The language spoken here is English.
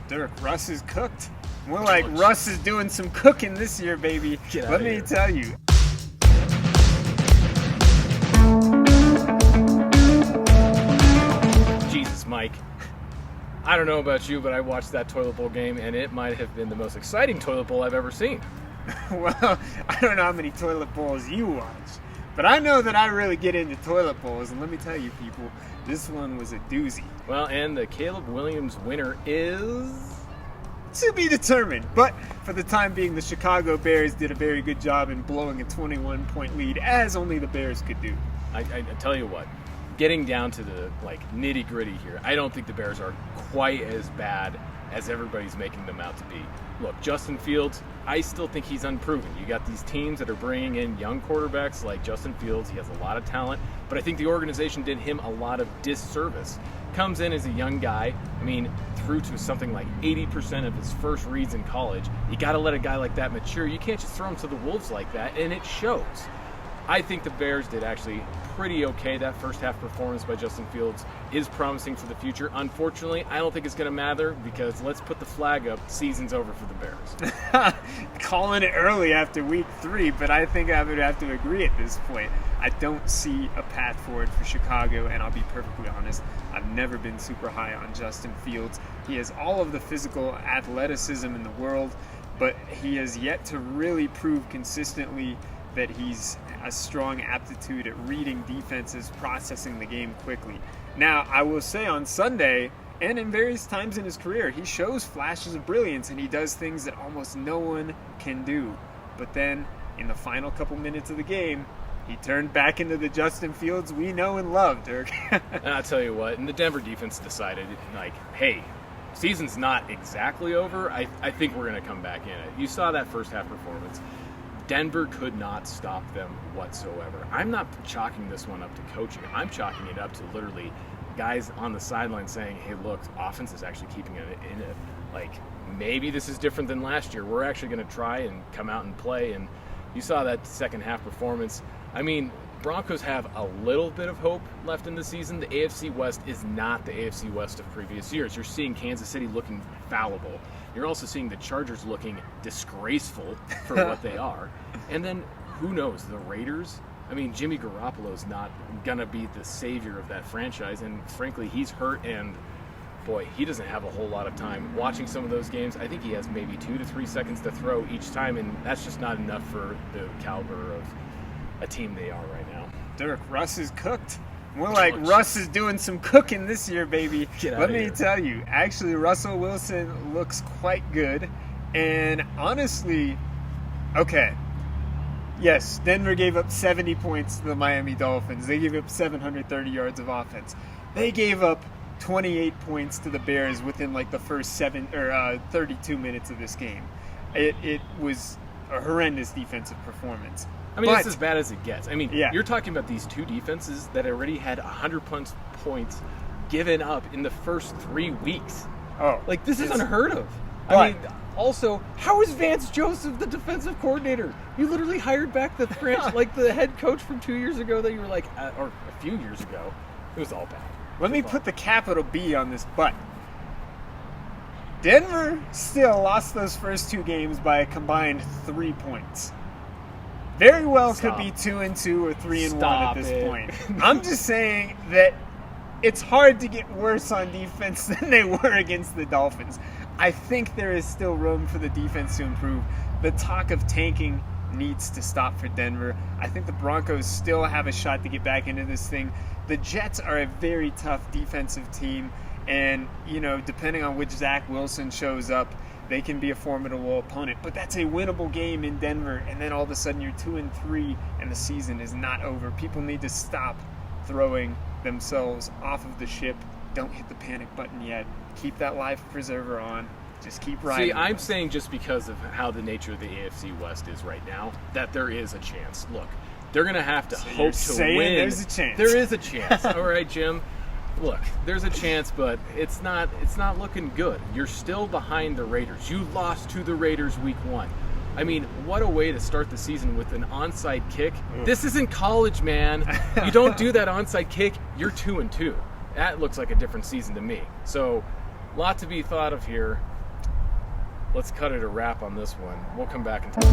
Dirk, Russ is cooked. More like Russ is doing some cooking this year, baby. Let me tell you. Jesus, Mike. I don't know about you, but I watched that Toilet Bowl game, and it might have been the most exciting Toilet Bowl I've ever seen. Well, I don't know how many toilet bowls you watch, but I know that I really get into toilet bowls, and let me tell you, people, this one was a doozy. Well, and the Caleb Williams winner is... to be determined, but for the time being, the Chicago Bears did a very good job in blowing a 21-point lead, as only the Bears could do. I tell you what, getting down to the nitty-gritty here, I don't think the Bears are quite as bad as everybody's making them out to be. Look, Justin Fields, I still think he's unproven. You got these teams that are bringing in young quarterbacks like Justin Fields. He has a lot of talent, but I think the organization did him a lot of disservice. Comes in as a young guy, through to something like 80% of his first reads in college. You got to let a guy like that mature. You can't just throw him to the wolves like that, and it shows. I think the Bears did actually pretty okay. That first half performance by Justin Fields is promising for the future. Unfortunately, I don't think it's going to matter because let's put the flag up. Season's over for the Bears. Calling it early after week 3, but I think I would have to agree at this point. I don't see a path forward for Chicago, and I'll be perfectly honest, I've never been super high on Justin Fields. He has all of the physical athleticism in the world, but he has yet to really prove consistently that he's a strong aptitude at reading defenses, processing the game quickly. Now, I will say on Sunday, and in various times in his career, he shows flashes of brilliance, and he does things that almost no one can do. But then, in the final couple minutes of the game, he turned back into the Justin Fields we know and love, Dirk. And I'll tell you what, and the Denver defense decided, hey, season's not exactly over. I think we're going to come back in it. You saw that first half performance. Denver could not stop them whatsoever. I'm not chalking this one up to coaching. I'm chalking it up to literally guys on the sideline saying, hey, look, offense is actually keeping it in it. Maybe this is different than last year. We're actually going to try and come out and play. And you saw that second half performance. Broncos have a little bit of hope left in the season. The AFC West is not the AFC West of previous years. You're seeing Kansas City looking fallible. You're also seeing the Chargers looking disgraceful for what they are. And then, who knows, the Raiders? Jimmy Garoppolo's not going to be the savior of that franchise. And frankly, he's hurt, and boy, he doesn't have a whole lot of time. Watching some of those games, I think he has maybe 2 to 3 seconds to throw each time, and that's just not enough for the caliber of a team they are right now. Dirk, Russ is cooked. More like Russ is doing some cooking this year, baby. Let me tell you, actually, Russell Wilson looks quite good. And honestly, okay, yes, Denver gave up 70 points to the Miami Dolphins. They gave up 730 yards of offense. They gave up 28 points to the Bears within the first 32 minutes of this game. It was a horrendous defensive performance. It's as bad as it gets. You're talking about these two defenses that already had 100+ points given up in the first 3 weeks. Oh, this is unheard of. Also, how is Vance Joseph the defensive coordinator? You literally hired back the the head coach from 2 years ago that you were or a few years ago. It was all bad. Let me put the capital B on this but. Denver still lost those first 2 games by a combined 3 points. Very well could be 2-2 or 3-1 at this point. I'm just saying that it's hard to get worse on defense than they were against the Dolphins. I think there is still room for the defense to improve. The talk of tanking needs to stop for Denver. I think the Broncos still have a shot to get back into this thing. The Jets are a very tough defensive team, and depending on which Zach Wilson shows up, they can be a formidable opponent, but that's a winnable game in Denver, and then all of a sudden you're 2-3 and the season is not over. People need to stop throwing themselves off of the ship. Don't hit the panic button yet. Keep that life preserver on. Just keep riding. See, I'm saying just because of how the nature of the AFC West is right now, that there is a chance. Look, they're going to have to hope to win. There's a chance. There is a chance. All right, Jim. Look, there's a chance, but it's not looking good. You're still behind the Raiders. You lost to the Raiders week 1. What a way to start the season with an onside kick. This isn't college, man. You don't do that onside kick. You're 2-2. That looks like a different season to me. So, lot to be thought of here. let's cut it a wrap on this one. We'll come back and talk.